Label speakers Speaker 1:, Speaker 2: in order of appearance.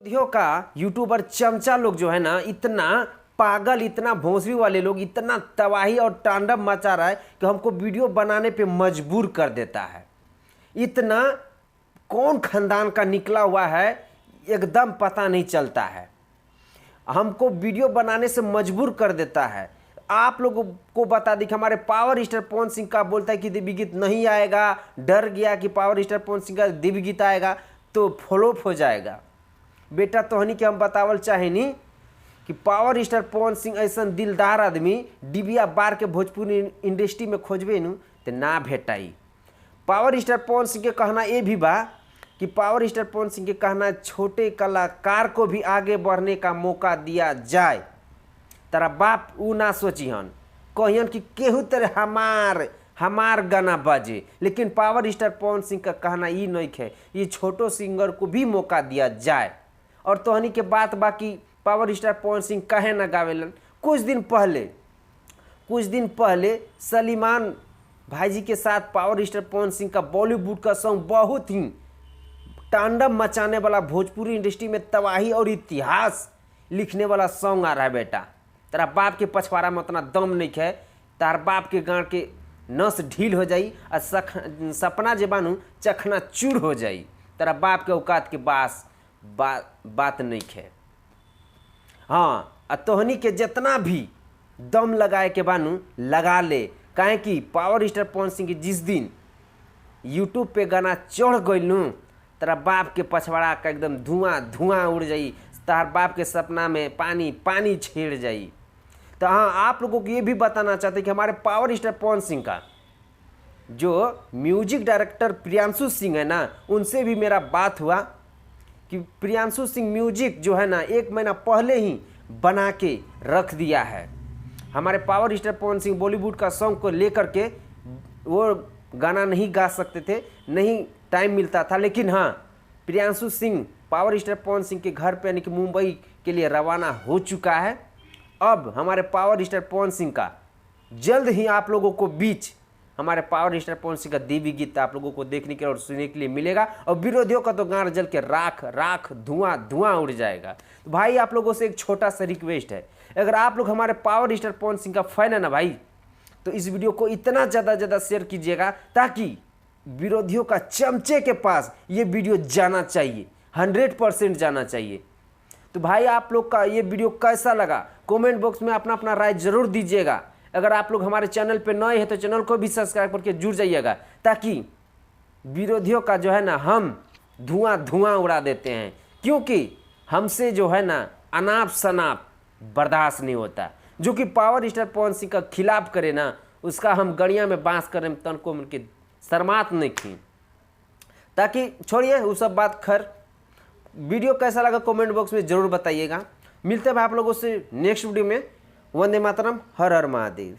Speaker 1: विरोधियों का यूट्यूबर चमचा लोग जो है ना, इतना पागल, इतना भोंसरी वाले लोग, इतना तबाही और तांडव मचा रहा है कि हमको वीडियो बनाने पे मजबूर कर देता है। इतना कौन खानदान का निकला हुआ है एकदम पता नहीं चलता है, हमको वीडियो बनाने से मजबूर कर देता है। आप लोगों को बता दी कि हमारे पावर स्टार पवन सिंह का बोलता है कि दिव्य गीत नहीं आएगा, डर गया कि पावर स्टार पवन सिंह का दिव्य गीत आएगा तो फ्लॉप हो जाएगा। बेटा तोहनी के हम बतावल चाहे नहीं कि पावर स्टार पवन सिंह ऐसा दिलदार आदमी डिबिया बार के भोजपुरी इंडस्ट्री में खोजबे नु तो ना भेटाई। पावर स्टार पवन सिंह के कहना ये भी बा कि पावर स्टार पवन सिंह के कहना छोटे कलाकार को भी आगे बढ़ने का मौका दिया जाए। तेरा बाप ऊ ना सोचिहन, कहियन कि केहू तरह हमार गाना बाजे, लेकिन पावर स्टार पवन सिंह का कहना ये नहीं है, ये छोटो सिंगर को भी मौका दिया जाए। और तोहनी के बात बाकी पावर स्टार पवन सिंह कहे ना गावेलन। कुछ दिन पहले सलीमान भाई जी के साथ पावर स्टार पवन सिंह का बॉलीवुड का सॉन्ग बहुत ही तांडव मचाने वाला, भोजपुरी इंडस्ट्री में तबाही और इतिहास लिखने वाला सॉन्ग आ रहा है। बेटा तेरा बाप के पछवाड़ा में उतना दम नहीं है, तार बाप के गाँव के नस ढील हो जाई और सपना जे बानू चखना चूर हो जाई। तेरा बाप के औकात के बात नहीं है। हाँ, तोहनी के जितना भी दम लगाए के बानू लगा ले, काहे कि पावर स्टार पवन सिंह के जिस दिन यूट्यूब पे गाना चढ़ गइलू, तेरा बाप के पछवाड़ा का एकदम धुआं उड़ जाई, तार बाप के सपना में पानी छेड़ जाई। तो हाँ, आप लोगों को ये भी बताना चाहते हैं कि हमारे पावर स्टार पवन सिंह का जो म्यूजिक डायरेक्टर प्रियांशु सिंह है ना, उनसे भी मेरा बात हुआ कि प्रियांशु सिंह म्यूजिक जो है ना 1 महीना पहले ही बना के रख दिया है। हमारे पावर स्टार पवन सिंह बॉलीवुड का सॉन्ग को लेकर के वो गाना नहीं गा सकते थे, नहीं टाइम मिलता था, लेकिन हाँ प्रियांशु सिंह पावर स्टार पवन सिंह के घर पे यानी कि मुंबई के लिए रवाना हो चुका है। अब हमारे पावर स्टार पवन सिंह का जल्द ही आप लोगों को बीच हमारे पावर स्टार पवन सिंह का दिव्य गीत आप लोगों को देखने के और सुनने के लिए मिलेगा। और विरोधियों का तो गांड जल के राख धुआं उड़ जाएगा। तो भाई आप लोगों से एक छोटा सा रिक्वेस्ट है, अगर आप लोग हमारे पावर स्टार पवन सिंह का फैन है ना भाई, तो इस वीडियो को इतना ज़्यादा शेयर कीजिएगा ताकि विरोधियों का चमचे के पास ये वीडियो जाना चाहिए, 100% जाना चाहिए। तो भाई आप लोग का ये वीडियो कैसा लगा कमेंट बॉक्स में अपना राय जरूर दीजिएगा। अगर आप लोग हमारे चैनल पे नए हैं तो चैनल को भी सब्सक्राइब करके जुड़ जाइएगा, ताकि विरोधियों का जो है ना हम धुआं उड़ा देते हैं, क्योंकि हमसे जो है ना अनाप शनाप बर्दाश्त नहीं होता। जो कि पावर स्टार पवन सिंह का खिलाफ करे ना, उसका हम गड़िया में बांस करें तन को उनके शर्मात नहीं खी। ताकि छोड़िए वो सब बात, खैर वीडियो कैसा लगा कमेंट बॉक्स में ज़रूर बताइएगा। मिलते हैं आप लोगों से नेक्स्ट वीडियो में। वंदे मातरम, हर हर महादेव।